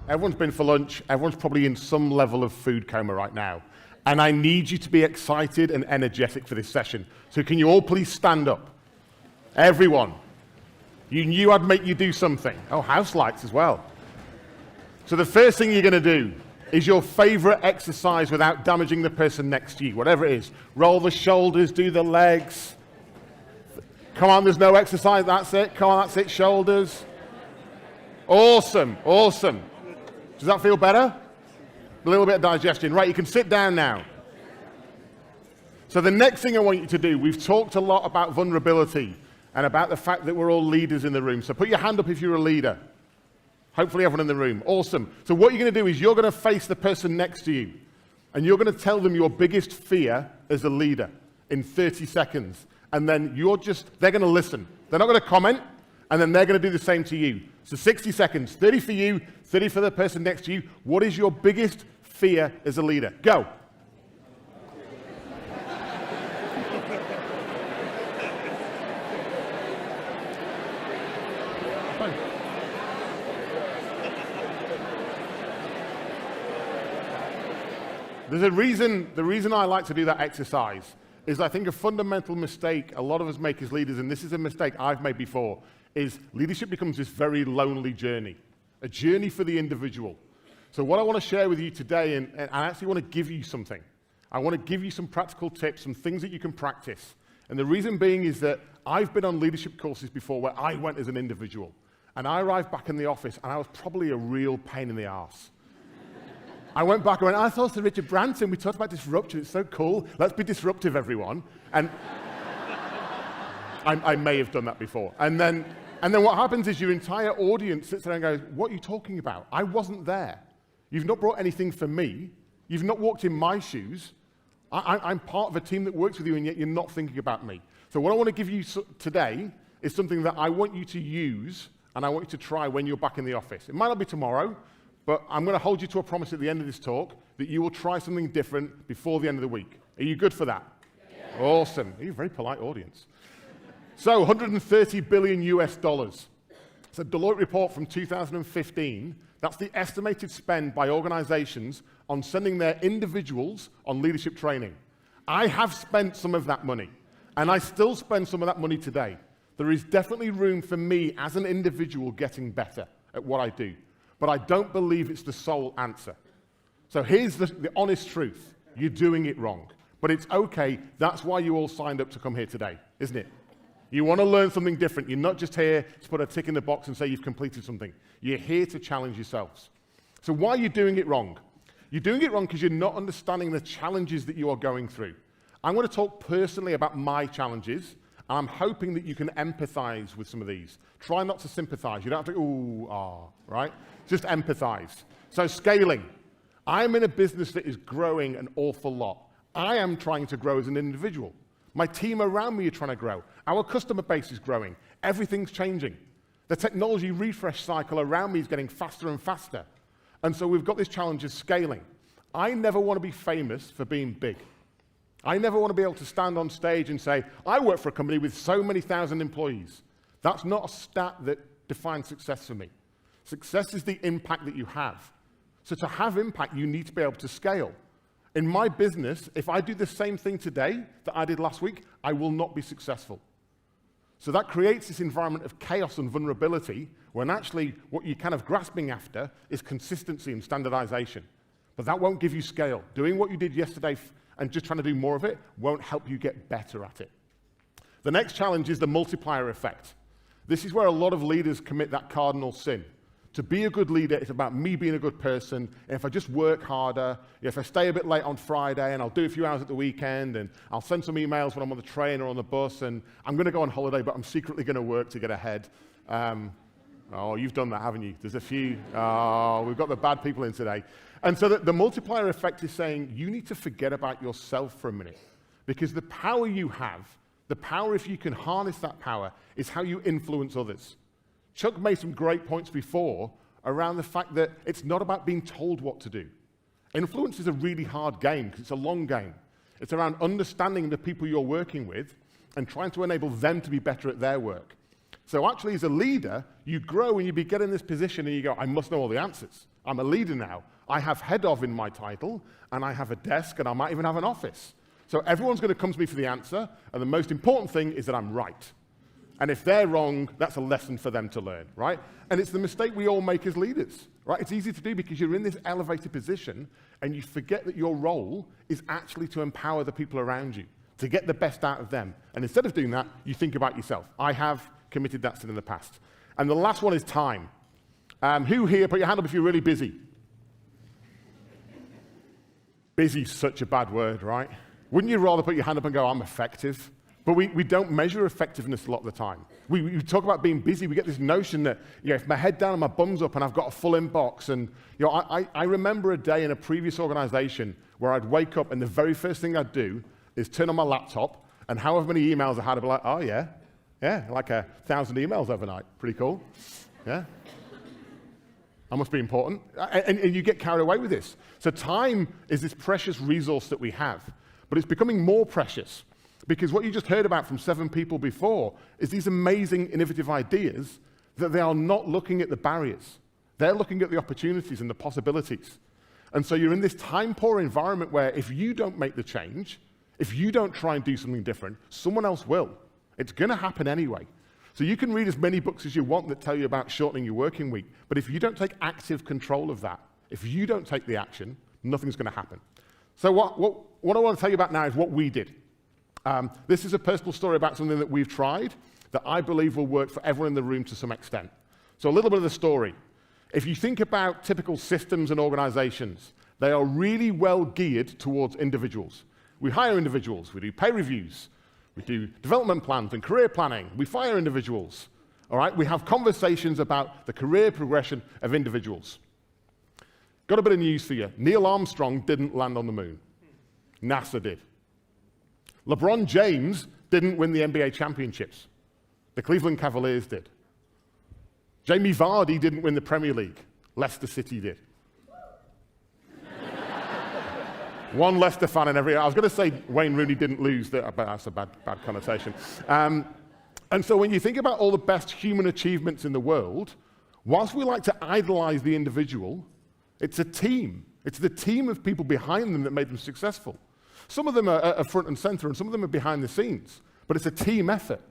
Everyone's been for lunch. Everyone's probably in some level of food coma right now. And I need you to be excited and energetic for this session. So can you all please stand up? Everyone. You knew I'd make you do something. Oh, house lights as well. So the first thing you're going to do is your favorite exercise without damaging the person next to you, whatever it is. Roll the shoulders, do the legs. Come on, there's no exercise, that's it. Come on, that's it, shoulders. Awesome, awesome. Does that feel better? A little bit of digestion. Right, you can sit down now. So the next thing I want you to do, we've talked a lot about vulnerability and about the fact that we're all leaders in the room. So put your hand up if you're a leader. Hopefully everyone in the room. Awesome. So what you're going to do is you're going to face the person next to you, and you're going to tell them your biggest fear as a leader in 30 seconds. And then they're going to listen. They're not going to comment, and then they're going to do the same to you. So 60 seconds, 30 for you, 30 for the person next to you. What is your biggest fear as a leader? Go. There's a reason, the reason I like to do that exercise is I think a fundamental mistake a lot of us make as leaders, and this is a mistake I've made before, is leadership becomes this very lonely journey, a journey for the individual. So what I want to share with you today, and I actually want to give you something. I want to give you some practical tips, some things that you can practice. And the reason being is that I've been on leadership courses before where I went as an individual, and I arrived back in the office, and I was probably a real pain in the arse. I went back and went, I thought Sir Richard Branson, we talked about disruption, it's so cool, let's be disruptive, everyone. And I may have done that before. And then what happens is your entire audience sits there and goes, what are you talking about? I wasn't there. You've not brought anything for me. You've not walked in my shoes. I'm part of a team that works with you, and yet you're not thinking about me. So what I want to give you today is something that I want you to use, and I want you to try when you're back in the office. It might not be tomorrow, but I'm going to hold you to a promise at the end of this talk that you will try something different before the end of the week. Are you good for that? Yeah. Awesome. You're a very polite audience. So 130 billion US dollars. It's a Deloitte report from 2015. That's the estimated spend by organizations on sending their individuals on leadership training. I have spent some of that money, and I still spend some of that money today. There is definitely room for me as an individual getting better at what I do. But I don't believe it's the sole answer. So here's the honest truth. You're doing it wrong. But it's okay. That's why you all signed up to come here today, isn't it? You want to learn something different. You're not just here to put a tick in the box and say you've completed something. You're here to challenge yourselves. So why are you doing it wrong? You're doing it wrong because you're not understanding the challenges that you are going through. I'm going to talk personally about my challenges, and I'm hoping that you can empathize with some of these. Try not to sympathize. You don't have to, ooh, ah, right? Just empathize. So scaling. I'm in a business that is growing an awful lot. I am trying to grow as an individual. My team around me are trying to grow. Our customer base is growing. Everything's changing. The technology refresh cycle around me is getting faster and faster. And so we've got this challenge of scaling. I never want to be famous for being big. I never want to be able to stand on stage and say, I work for a company with so many thousand employees. That's not a stat that defines success for me. Success is the impact that you have. So to have impact, you need to be able to scale. In my business, if I do the same thing today that I did last week, I will not be successful. So that creates this environment of chaos and vulnerability when actually what you're kind of grasping after is consistency and standardization. But that won't give you scale. Doing what you did yesterday and just trying to do more of it won't help you get better at it. The next challenge is the multiplier effect. This is where a lot of leaders commit that cardinal sin. To be a good leader, it's about me being a good person. And if I just work harder, if I stay a bit late on Friday and I'll do a few hours at the weekend and I'll send some emails when I'm on the train or on the bus and I'm going to go on holiday, but I'm secretly going to work to get ahead. Oh, you've done that, haven't you? There's a few. Oh, we've got the bad people in today. And so the multiplier effect is saying you need to forget about yourself for a minute because the power you have, the power, if you can harness that power, is how you influence others. Chuck made some great points before around the fact that it's not about being told what to do. Influence is a really hard game because it's a long game. It's around understanding the people you're working with and trying to enable them to be better at their work. So actually, as a leader, you grow and you get in this position and you go, I must know all the answers. I'm a leader now. I have head of in my title, and I have a desk, and I might even have an office. So everyone's going to come to me for the answer, and the most important thing is that I'm right. And if they're wrong, that's a lesson for them to learn, right? And it's the mistake we all make as leaders, right? It's easy to do because you're in this elevated position and you forget that your role is actually to empower the people around you, to get the best out of them. And instead of doing that, you think about yourself. I have committed that sin in the past. And the last one is time. Who here, put your hand up if you're really busy. Busy's such a bad word, right? Wouldn't you rather put your hand up and go, I'm effective? But we don't measure effectiveness a lot of the time. We talk about being busy. We get this notion that, if my head down and my bum's up and I've got a full inbox, and I remember a day in a previous organization where I'd wake up and the very first thing I'd do is turn on my laptop, and however many emails I had, I'd be like, oh yeah, like 1,000 emails overnight. Pretty cool. Yeah. I must be important. And you get carried away with this. So time is this precious resource that we have, but it's becoming more precious. Because what you just heard about from 7 people before is these amazing, innovative ideas that they are not looking at the barriers. They're looking at the opportunities and the possibilities. And so you're in this time-poor environment where if you don't make the change, if you don't try and do something different, someone else will. It's going to happen anyway. So you can read as many books as you want that tell you about shortening your working week, but if you don't take active control of that, if you don't take the action, nothing's going to happen. So what I want to tell you about now is what we did. This is a personal story about something that we've tried that I believe will work for everyone in the room to some extent. So a little bit of the story. If you think about typical systems and organizations, they are really well geared towards individuals. We hire individuals, we do pay reviews, we do development plans and career planning, we fire individuals, all right? We have conversations about the career progression of individuals. Got a bit of news for you. Neil Armstrong didn't land on the moon. NASA did. LeBron James didn't win the NBA championships. The Cleveland Cavaliers did. Jamie Vardy didn't win the Premier League. Leicester City did. One Leicester fan in every... I was going to say Wayne Rooney didn't lose, but that's a bad connotation. And so when you think about all the best human achievements in the world, whilst we like to idolize the individual, it's a team. It's the team of people behind them that made them successful. Some of them are front and center, and some of them are behind the scenes. But it's a team effort.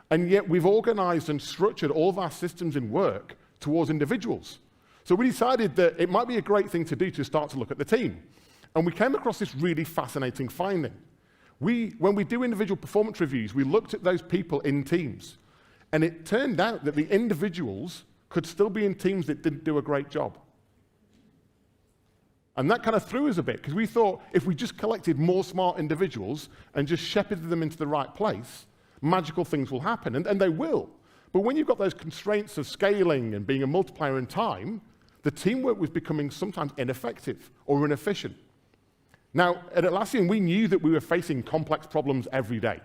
And yet we've organized and structured all of our systems in work towards individuals. So we decided that it might be a great thing to do to start to look at the team. And we came across this really fascinating finding. When we do individual performance reviews, we looked at those people in teams. And it turned out that the individuals could still be in teams that didn't do a great job. And that kind of threw us a bit, because we thought if we just collected more smart individuals and just shepherded them into the right place, magical things will happen, and they will. But when you've got those constraints of scaling and being a multiplier in time, the teamwork was becoming sometimes ineffective or inefficient. Now, at Atlassian, we knew that we were facing complex problems every day.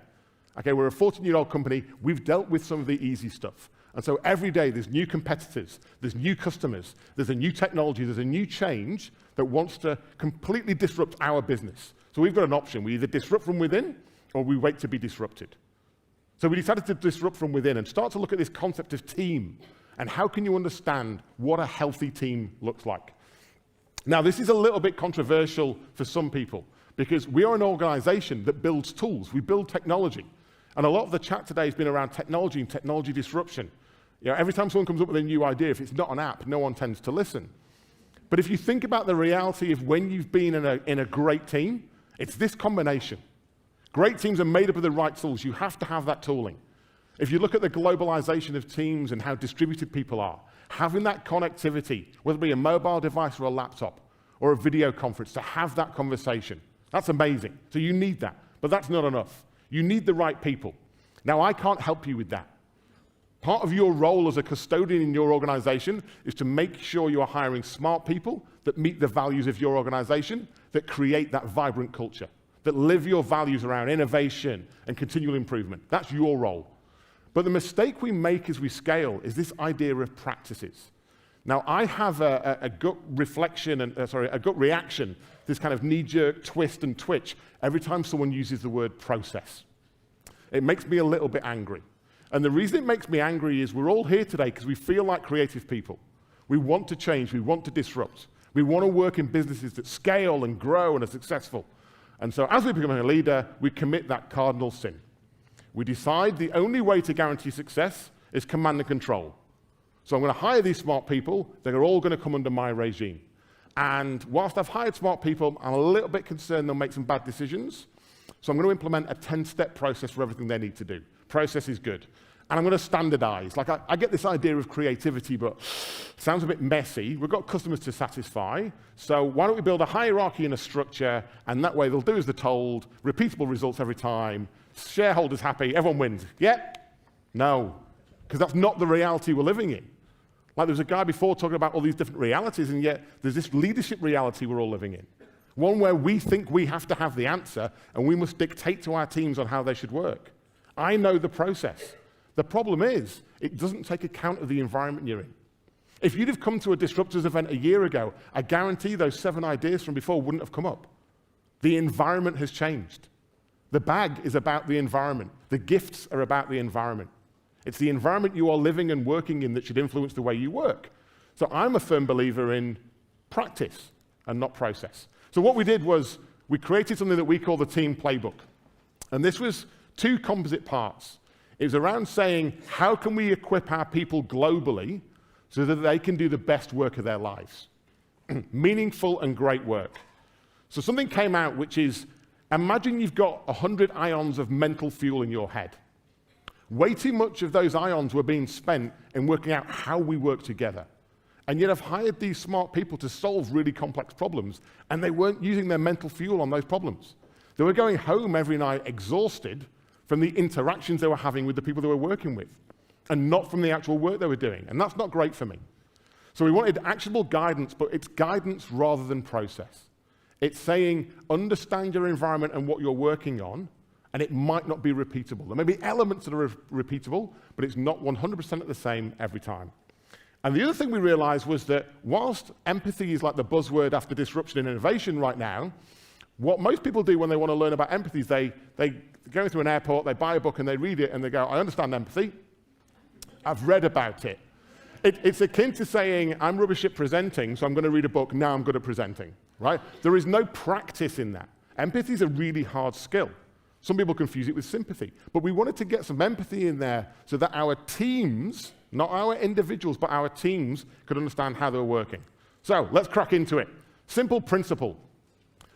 Okay, we're a 14-year-old company. We've dealt with some of the easy stuff. And so every day there's new competitors, there's new customers, there's a new technology, there's a new change that wants to completely disrupt our business. So we've got an option. We either disrupt from within or we wait to be disrupted. So we decided to disrupt from within and start to look at this concept of team and how can you understand what a healthy team looks like. Now, this is a little bit controversial for some people because we are an organization that builds tools. We build technology. And a lot of the chat today has been around technology and technology disruption. Every time someone comes up with a new idea, if it's not an app, no one tends to listen. But if you think about the reality of when you've been in a great team, it's this combination. Great teams are made up of the right tools. You have to have that tooling. If you look at the globalization of teams and how distributed people are, having that connectivity, whether it be a mobile device or a laptop or a video conference, to have that conversation, that's amazing. So you need that. But that's not enough. You need the right people. Now, I can't help you with that. Part of your role as a custodian in your organization is to make sure you are hiring smart people that meet the values of your organization, that create that vibrant culture, that live your values around innovation and continual improvement. That's your role. But the mistake we make as we scale is this idea of practices. Now, I have a gut reflection, a gut reaction, this kind of knee-jerk twist and twitch every time someone uses the word process. It makes me a little bit angry. And the reason it makes me angry is we're all here today because we feel like creative people. We want to change, we want to disrupt. We want to work in businesses that scale and grow and are successful. And so as we become a leader, we commit that cardinal sin. We decide the only way to guarantee success is command and control. So I'm going to hire these smart people. They're all going to come under my regime. And whilst I've hired smart people, I'm a little bit concerned they'll make some bad decisions. So I'm going to implement a 10-step process for everything they need to do. Process is good. And I'm going to standardize. Like I get this idea of creativity, but it sounds a bit messy. We've got customers to satisfy. So why don't we build a hierarchy and a structure, and that way they'll do as they're told, repeatable results every time, shareholders happy, everyone wins. Yeah? No. Because that's not the reality we're living in. Like there was a guy before talking about all these different realities, and yet there's this leadership reality we're all living in. One where we think we have to have the answer, and we must dictate to our teams on how they should work. I know the process. The problem is, it doesn't take account of the environment you're in. If you'd have come to a Disruptors event a year ago, I guarantee those 7 ideas from before wouldn't have come up. The environment has changed. The bag is about the environment. The gifts are about the environment. It's the environment you are living and working in that should influence the way you work. So I'm a firm believer in practice and not process. So what we did was we created something that we call the team playbook. And this was 2 composite parts. It was around saying, how can we equip our people globally so that they can do the best work of their lives? Meaningful and great work. So something came out which is, imagine you've got 100 ions of mental fuel in your head. Way too much of those ions were being spent in working out how we work together. And yet I've hired these smart people to solve really complex problems, and they weren't using their mental fuel on those problems. They were going home every night exhausted from the interactions they were having with the people they were working with, and not from the actual work they were doing. And that's not great for me. So we wanted actionable guidance, but it's guidance rather than process. It's saying, understand your environment and what you're working on, and it might not be repeatable. There may be elements that are repeatable, but it's not 100% the same every time. And the other thing we realized was that whilst empathy is like the buzzword after disruption and innovation right now, what most people do when they want to learn about empathy is they go through an airport, they buy a book and they read it and they go, I understand empathy. I've read about it. It's akin to saying, I'm rubbish at presenting, so I'm going to read a book, now I'm good at presenting, right? There is no practice in that. Empathy is a really hard skill. Some people confuse it with sympathy. But we wanted to get some empathy in there so that our teams, not our individuals, but our teams could understand how they were working. So let's crack into it. Simple principle.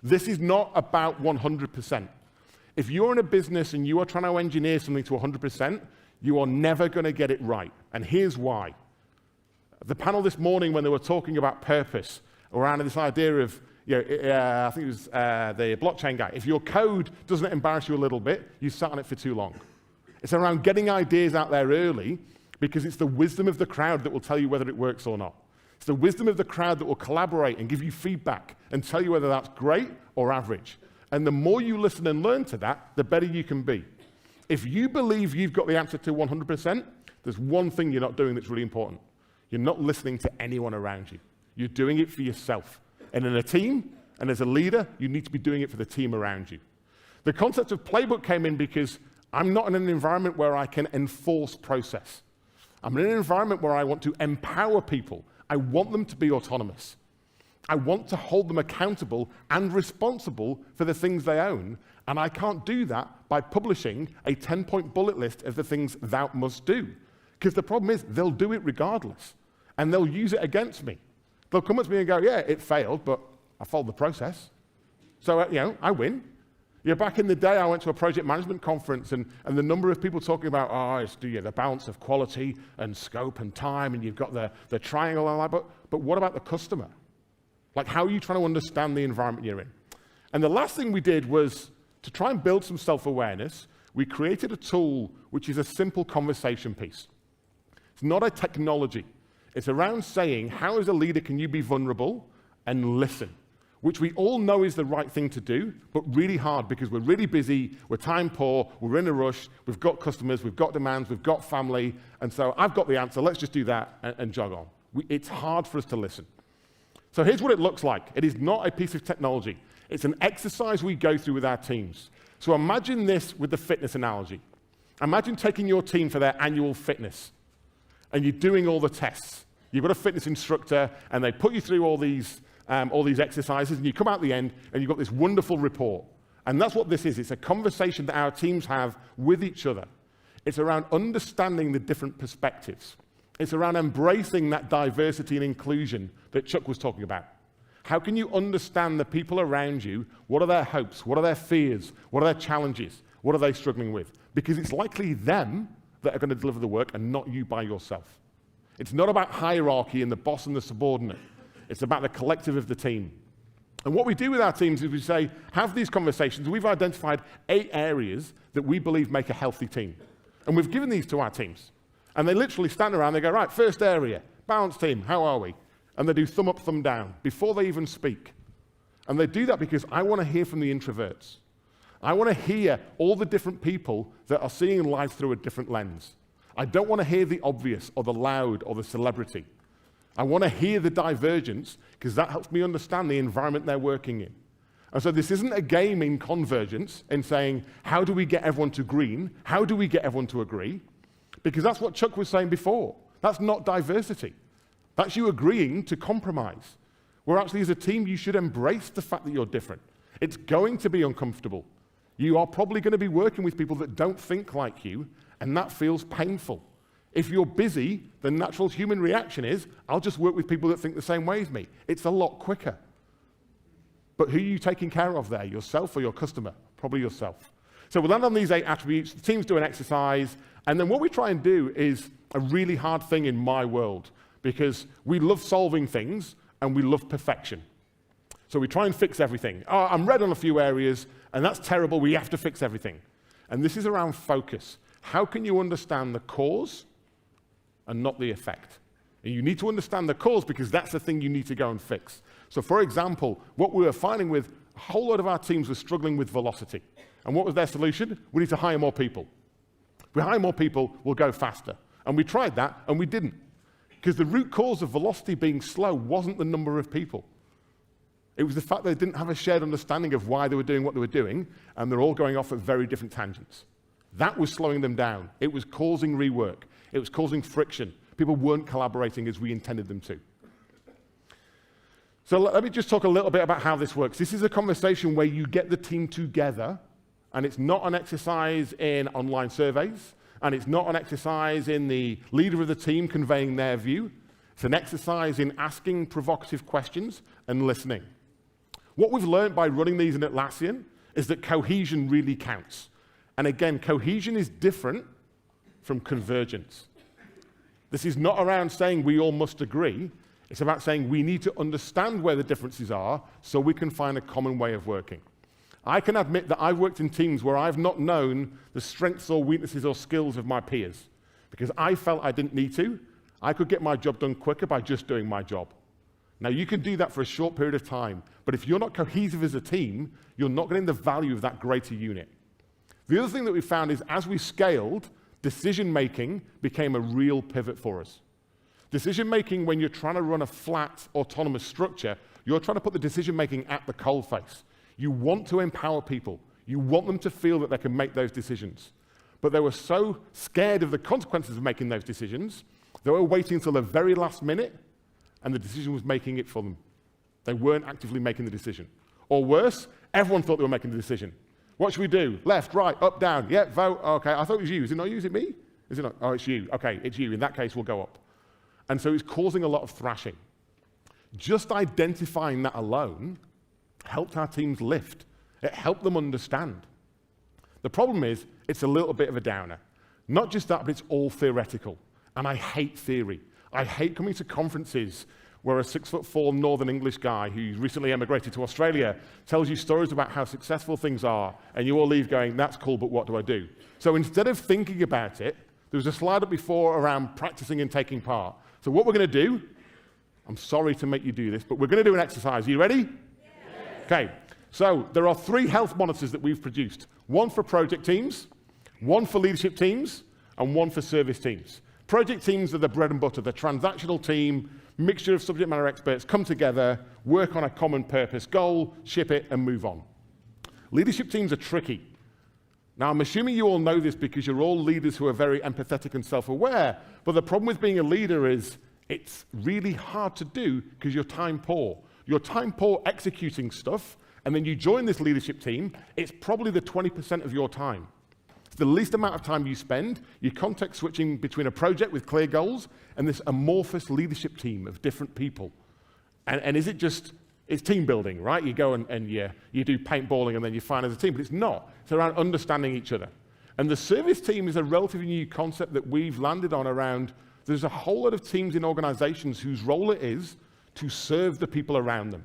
This is not about 100%. If you're in a business and you are trying to engineer something to 100%, you are never going to get it right. And here's why. The panel this morning, when they were talking about purpose, around this idea of, I think it was the blockchain guy, if your code doesn't embarrass you a little bit, you sat on it for too long. It's around getting ideas out there early, because it's the wisdom of the crowd that will tell you whether it works or not. It's the wisdom of the crowd that will collaborate and give you feedback and tell you whether that's great or average. And the more you listen and learn to that, the better you can be. If you believe you've got the answer to 100%, there's one thing you're not doing that's really important. You're not listening to anyone around you. You're doing it for yourself. And in a team, and as a leader, you need to be doing it for the team around you. The concept of playbook came in because I'm not in an environment where I can enforce process. I'm in an environment where I want to empower people. I want them to be autonomous. I want to hold them accountable and responsible for the things they own, and I can't do that by publishing a 10-point bullet list of the things thou must do. Because the problem is, they'll do it regardless, and they'll use it against me. They'll come up to me and go, yeah, it failed, but I followed the process. So, I win. Back in the day, I went to a project management conference, and the number of people talking about, it's the balance of quality and scope and time, and you've got the triangle and all that, but what about the customer? Like, how are you trying to understand the environment you're in? And the last thing we did was, to try and build some self-awareness, we created a tool which is a simple conversation piece. It's not a technology. It's around saying, how as a leader can you be vulnerable and listen? Which we all know is the right thing to do, but really hard because we're really busy, we're time poor, we're in a rush, we've got customers, we've got demands, we've got family, and so I've got the answer, let's just do that and jog on. It's hard for us to listen. So here's what it looks like. It is not a piece of technology. It's an exercise we go through with our teams. So imagine this with the fitness analogy. Imagine taking your team for their annual fitness, and you're doing all the tests. You've got a fitness instructor, and they put you through all these exercises, and you come out at the end, and you've got this wonderful report. And that's what this is. It's a conversation that our teams have with each other. It's around understanding the different perspectives. It's around embracing that diversity and inclusion that Chuck was talking about. How can you understand the people around you? What are their hopes? What are their fears? What are their challenges? What are they struggling with? Because it's likely them that are going to deliver the work and not you by yourself. It's not about hierarchy and the boss and the subordinate. It's about the collective of the team. And what we do with our teams is we say, have these conversations. We've identified 8 areas that we believe make a healthy team. And we've given these to our teams. And they literally stand around, they go, right, first area, balanced team, how are we? And they do thumb up, thumb down before they even speak. And they do that because I want to hear from the introverts. I want to hear all the different people that are seeing life through a different lens. I don't want to hear the obvious or the loud or the celebrity. I want to hear the divergence because that helps me understand the environment they're working in. And so this isn't a game in convergence in saying, how do we get everyone to green? How do we get everyone to agree? Because that's what Chuck was saying before. That's not diversity. That's you agreeing to compromise. Where actually as a team, you should embrace the fact that you're different. It's going to be uncomfortable. You are probably going to be working with people that don't think like you, and that feels painful. If you're busy, the natural human reaction is, I'll just work with people that think the same way as me. It's a lot quicker. But who are you taking care of there, yourself or your customer? Probably yourself. So we'll land on these 8 attributes, the teams do an exercise, and then what we try and do is a really hard thing in my world, because we love solving things and we love perfection. So we try and fix everything. Oh, I'm red on a few areas, and that's terrible, we have to fix everything. And this is around focus. How can you understand the cause and not the effect? And you need to understand the cause because that's the thing you need to go and fix. So for example, what we were finding with a whole lot of our teams was struggling with velocity. And what was their solution? We need to hire more people. If we hire more people, we'll go faster. And we tried that, and we didn't. Because the root cause of velocity being slow wasn't the number of people. It was the fact they didn't have a shared understanding of why they were doing what they were doing, and they're all going off at very different tangents. That was slowing them down. It was causing rework. It was causing friction. People weren't collaborating as we intended them to. So let me just talk a little bit about how this works. This is a conversation where you get the team together, and it's not an exercise in online surveys, and it's not an exercise in the leader of the team conveying their view. It's an exercise in asking provocative questions and listening. What we've learned by running these in Atlassian is that cohesion really counts. And again, cohesion is different from convergence. This is not around saying we all must agree. It's about saying we need to understand where the differences are so we can find a common way of working. I can admit that I've worked in teams where I've not known the strengths or weaknesses or skills of my peers because I felt I didn't need to. I could get my job done quicker by just doing my job. Now, you can do that for a short period of time, but if you're not cohesive as a team, you're not getting the value of that greater unit. The other thing that we found is as we scaled, decision-making became a real pivot for us. Decision-making, when you're trying to run a flat, autonomous structure, you're trying to put the decision-making at the coalface. You want to empower people. You want them to feel that they can make those decisions. But they were so scared of the consequences of making those decisions, they were waiting until the very last minute, and the decision was making it for them. They weren't actively making the decision. Or worse, everyone thought they were making the decision. What should we do? Left, right, up, down. Yeah, vote. Okay, I thought it was you. Is it not you? Is it me? Is it not? Oh, it's you. Okay, it's you. In that case, we'll go up. And so it's causing a lot of thrashing. Just identifying that alone helped our teams lift. It helped them understand. The problem is, it's a little bit of a downer. Not just that, but it's all theoretical. And I hate theory. I hate coming to conferences where a 6'4" Northern English guy who's recently emigrated to Australia tells you stories about how successful things are, and you all leave going, that's cool, but what do I do? So instead of thinking about it, there was a slide up before around practicing and taking part. So what we're going to do, I'm sorry to make you do this, but we're going to do an exercise. Are you ready? Yes. Okay, so there are 3 health monitors that we've produced. One for project teams, one for leadership teams, and one for service teams. Project teams are the bread and butter, the transactional team, mixture of subject matter experts come together, work on a common purpose goal, ship it, and move on. Leadership teams are tricky. Now, I'm assuming you all know this because you're all leaders who are very empathetic and self-aware, but the problem with being a leader is it's really hard to do because you're time poor. You're time poor executing stuff, and then you join this leadership team, it's probably the 20% of your time. It's the least amount of time you spend. You're context switching between a project with clear goals and this amorphous leadership team of different people. And is it just, it's team building, right? You go and you do paintballing and then you find as a team, but it's not. It's around understanding each other. And the service team is a relatively new concept that we've landed on around, there's a whole lot of teams in organizations whose role it is to serve the people around them.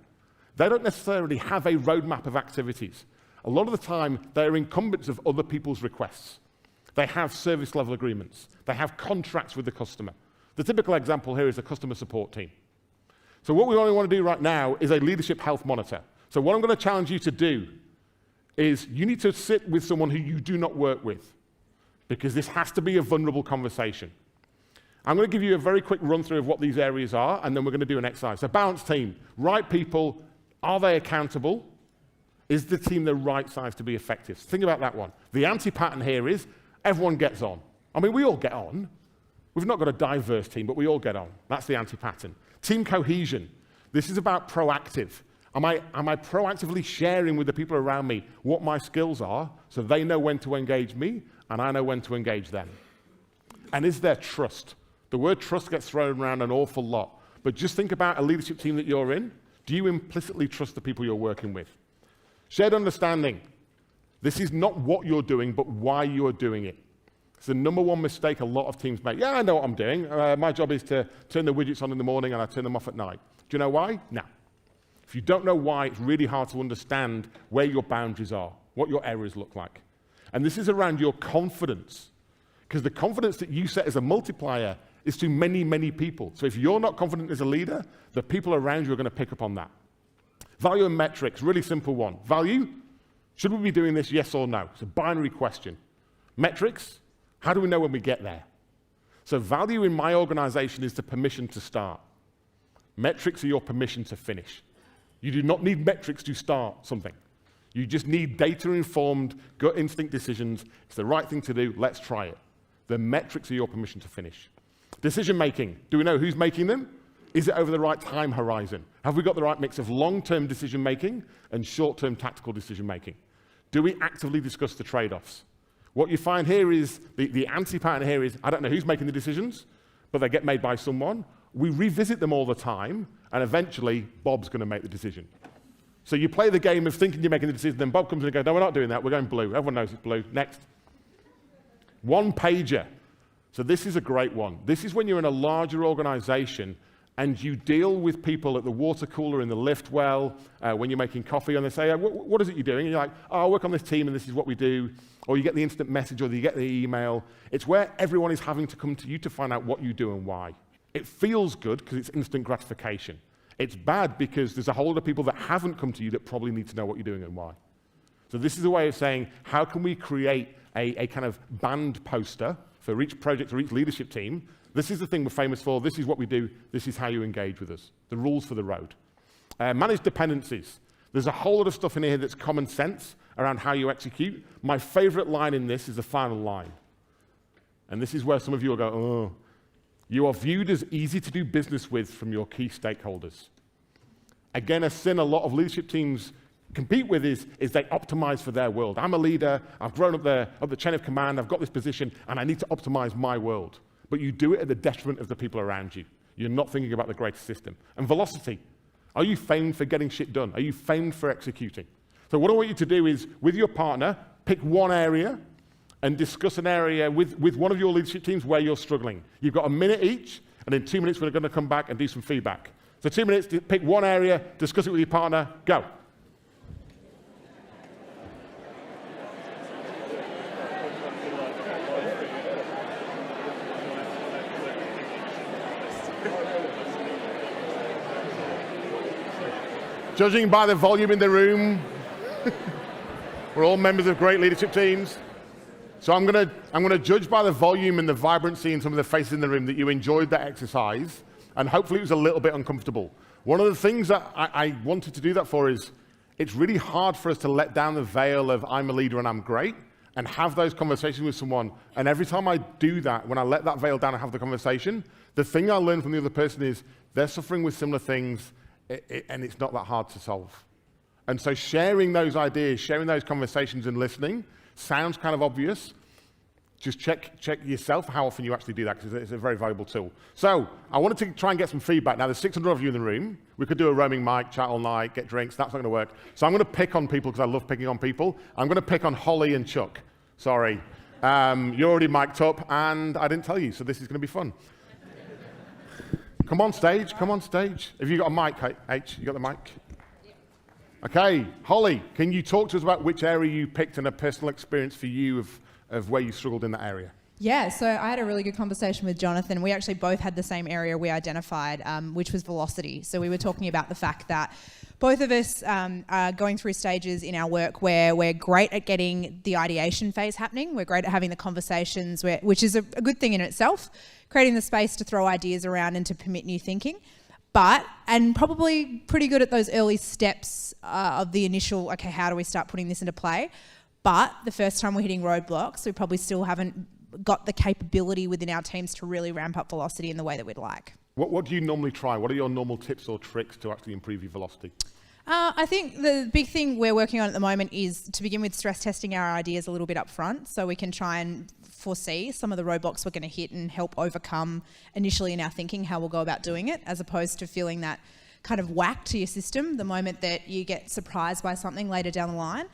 They don't necessarily have a roadmap of activities. A lot of the time, they're incumbents of other people's requests. They have service level agreements. They have contracts with the customer. The typical example here is a customer support team. So what we only want to do right now is a leadership health monitor. So what I'm going to challenge you to do is you need to sit with someone who you do not work with, because this has to be a vulnerable conversation. I'm going to give you a very quick run through of what these areas are, and then we're going to do an exercise. So balanced team, right people, are they accountable? Is the team the right size to be effective? Think about that one. The anti-pattern here is everyone gets on. I mean, we all get on. We've not got a diverse team, but we all get on. That's the anti-pattern. Team cohesion. This is about proactive. Am I proactively sharing with the people around me what my skills are so they know when to engage me and I know when to engage them? And is there trust? The word trust gets thrown around an awful lot. But just think about a leadership team that you're in. Do you implicitly trust the people you're working with? Shared understanding. This is not what you're doing, but why you're doing it. It's the number one mistake a lot of teams make. Yeah, I know what I'm doing. My job is to turn the widgets on in the morning and I turn them off at night. Do you know why? No. If you don't know why, it's really hard to understand where your boundaries are, what your errors look like. And this is around your confidence, because the confidence that you set as a multiplier is to many, many people. So if you're not confident as a leader, the people around you are going to pick up on that. Value and metrics, really simple one. Value, should we be doing this, yes or no? It's a binary question. Metrics, how do we know when we get there? So value in my organization is the permission to start. Metrics are your permission to finish. You do not need metrics to start something. You just need data-informed, gut instinct decisions. It's the right thing to do, let's try it. The metrics are your permission to finish. Decision-making, do we know who's making them? Is it over the right time horizon? Have we got the right mix of long-term decision-making and short-term tactical decision-making? Do we actively discuss the trade-offs? What you find here is, the anti-pattern here is, I don't know who's making the decisions, but they get made by someone. We revisit them all the time, and eventually, Bob's going to make the decision. So you play the game of thinking you're making the decision, then Bob comes in and goes, no, we're not doing that, we're going blue. Everyone knows it's blue. Next. One pager. So this is a great one. This is when you're in a larger organization and you deal with people at the water cooler, in the lift well, when you're making coffee, and they say, what is it you're doing? And you're like, oh, I work on this team and this is what we do. Or you get the instant message or you get the email. It's where everyone is having to come to you to find out what you do and why. It feels good because it's instant gratification. It's bad because there's a whole lot of people that haven't come to you that probably need to know what you're doing and why. So this is a way of saying, how can we create a kind of band poster for each project or each leadership team? This is the thing we're famous for. This is what we do. This is how you engage with us. The rules for the road. Manage dependencies. There's a whole lot of stuff in here that's common sense around how you execute. My favorite line in this is the final line. And this is where some of you will go, oh. You are viewed as easy to do business with from your key stakeholders. Again, a sin a lot of leadership teams compete with is they optimize for their world. I'm a leader, I've grown up the chain of command, I've got this position, and I need to optimize my world. But you do it at the detriment of the people around you. You're not thinking about the greater system. And velocity. Are you famed for getting shit done? Are you famed for executing? So what I want you to do is, with your partner, pick one area and discuss an area with one of your leadership teams where you're struggling. You've got a minute each, and in 2 minutes we're going to come back and do some feedback. So 2 minutes to pick one area, discuss it with your partner, go. Judging by the volume in the room, we're all members of great leadership teams. So I'm going to judge by the volume and the vibrancy in some of the faces in the room that you enjoyed that exercise, and hopefully it was a little bit uncomfortable. One of the things that I wanted to do that for is, it's really hard for us to let down the veil of I'm a leader and I'm great, and have those conversations with someone. And every time I do that, when I let that veil down and have the conversation, the thing I learn from the other person is they're suffering with similar things, and it's not that hard to solve. And so sharing those ideas, sharing those conversations and listening sounds kind of obvious. Just check yourself how often you actually do that, because it's a very valuable tool. So I wanted to try and get some feedback. Now, there's 600 of you in the room. We could do a roaming mic, chat all night, get drinks. That's not going to work. So I'm going to pick on people because I love picking on people. I'm going to pick on Holly and Chuck. Sorry. You're already mic'd up, and I didn't tell you, so this is going to be fun. Come on stage. Come on stage. Have you got a mic, H? You got the mic? Okay. Holly, can you talk to us about which area you picked and a personal experience for you of where you struggled in that area? Yeah, so I had a really good conversation with Jonathan. We actually both had the same area we identified, which was velocity. So we were talking about the fact that both of us are going through stages in our work where we're great at getting the ideation phase happening. We're great at having the conversations, which is a good thing in itself, creating the space to throw ideas around and to permit new thinking. And probably pretty good at those early steps of the initial, okay, how do we start putting this into play? But the first time we're hitting roadblocks, we probably still haven't got the capability within our teams to really ramp up velocity in the way that we'd like. What do you normally try? What are your normal tips or tricks to actually improve your velocity? I think the big thing we're working on at the moment is to begin with stress testing our ideas a little bit up front, so we can try and foresee some of the roadblocks we're going to hit and help overcome initially in our thinking how we'll go about doing it, as opposed to feeling that kind of whack to your system the moment that you get surprised by something later down the line.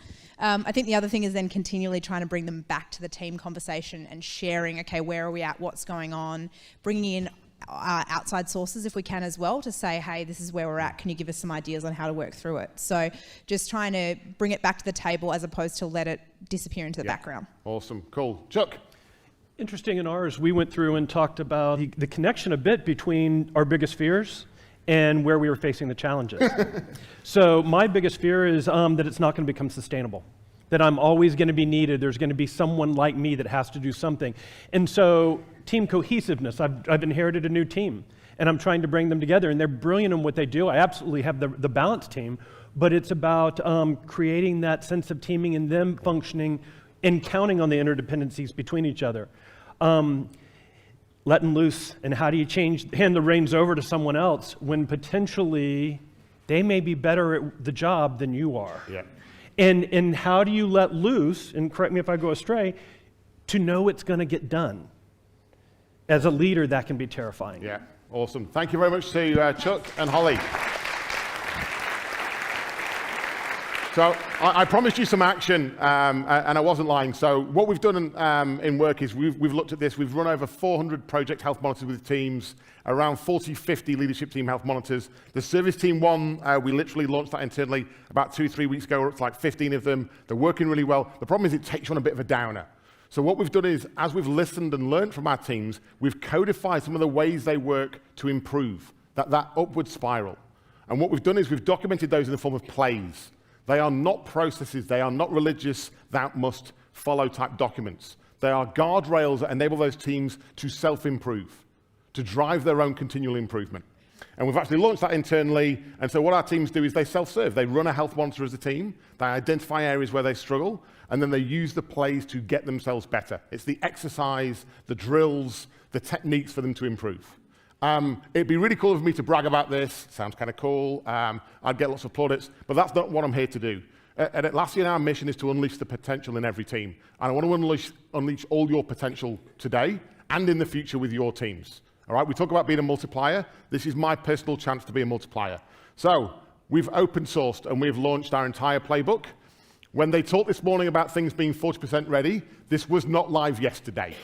I think the other thing is then continually trying to bring them back to the team conversation and sharing, okay, where are we at, what's going on, bringing in outside sources if we can as well to say, hey, this is where we're at, can you give us some ideas on how to work through it? So just trying to bring it back to the table as opposed to let it disappear into the background. Awesome, cool. Chuck? Interesting, in ours, we went through and talked about the connection a bit between our biggest fears and where we were facing the challenges. So my biggest fear is that it's not going to become sustainable, that I'm always going to be needed. There's going to be someone like me that has to do something. And so team cohesiveness, I've inherited a new team, and I'm trying to bring them together, and they're brilliant in what they do. I absolutely have the balanced team, but it's about creating that sense of teaming and them functioning and counting on the interdependencies between each other. Letting loose, and how do you hand the reins over to someone else when potentially they may be better at the job than you are? Yeah. And how do you let loose, and correct me if I go astray, to know it's going to get done? As a leader, that can be terrifying. Yeah, awesome. Thank you very much to Chuck and Holly. So I promised you some action, and I wasn't lying. So what we've done in work is we've looked at this. We've run over 400 project health monitors with teams, around 40, 50 leadership team health monitors. The service team one, we literally launched that internally about 2-3 weeks ago. It's like 15 of them. They're working really well. The problem is it takes you on a bit of a downer. So what we've done is, as we've listened and learned from our teams, we've codified some of the ways they work to improve that upward spiral. And what we've done is we've documented those in the form of plays. They are not processes. They are not religious, thou must follow type documents. They are guardrails that enable those teams to self-improve, to drive their own continual improvement. And we've actually launched that internally. And so what our teams do is they self-serve. They run a health monitor as a team. They identify areas where they struggle, and then they use the plays to get themselves better. It's the exercise, the drills, the techniques for them to improve. It'd be really cool for me to brag about this. Sounds kind of cool. I'd get lots of plaudits, but that's not what I'm here to do. At Atlassian, our mission is to unleash the potential in every team. And I want to unleash all your potential today and in the future with your teams. All right, we talk about being a multiplier. This is my personal chance to be a multiplier. So we've open sourced and we've launched our entire playbook. When they talked this morning about things being 40% ready, this was not live yesterday.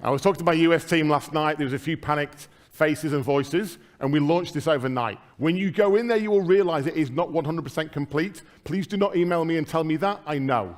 I was talking to my US team last night. There was a few panicked faces and voices, and we launched this overnight. When you go in there, you will realize it is not 100% complete. Please do not email me and tell me that. I know.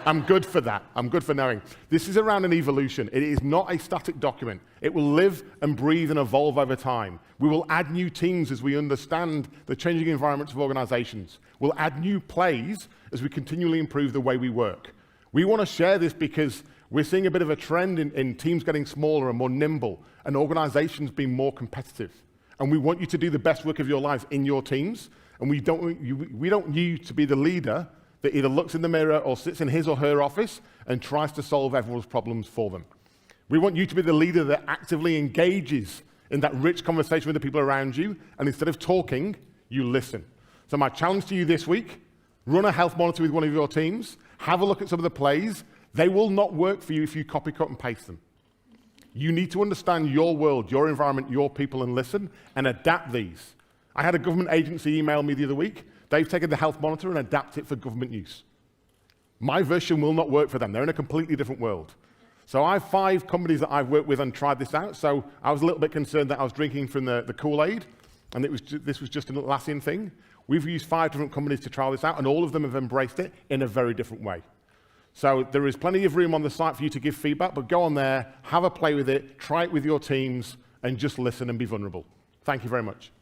I'm good for that. I'm good for knowing. This is around an evolution. It is not a static document. It will live and breathe and evolve over time. We will add new teams as we understand the changing environments of organizations. We'll add new plays as we continually improve the way we work. We want to share this because we're seeing a bit of a trend in teams getting smaller and more nimble, and organizations being more competitive. And we want you to do the best work of your lives in your teams, and we don't need you to be the leader that either looks in the mirror or sits in his or her office and tries to solve everyone's problems for them. We want you to be the leader that actively engages in that rich conversation with the people around you, and instead of talking, you listen. So my challenge to you this week, run a health monitor with one of your teams, have a look at some of the plays. They will not work for you if you copy, cut, and paste them. You need to understand your world, your environment, your people, and listen, and adapt these. I had a government agency email me the other week. They've taken the health monitor and adapted it for government use. My version will not work for them. They're in a completely different world. So I have 5 companies that I've worked with and tried this out. So I was a little bit concerned that I was drinking from the Kool-Aid, and this was just an Atlassian thing. We've used 5 different companies to trial this out, and all of them have embraced it in a very different way. So there is plenty of room on the site for you to give feedback, but go on there, have a play with it, try it with your teams, and just listen and be vulnerable. Thank you very much.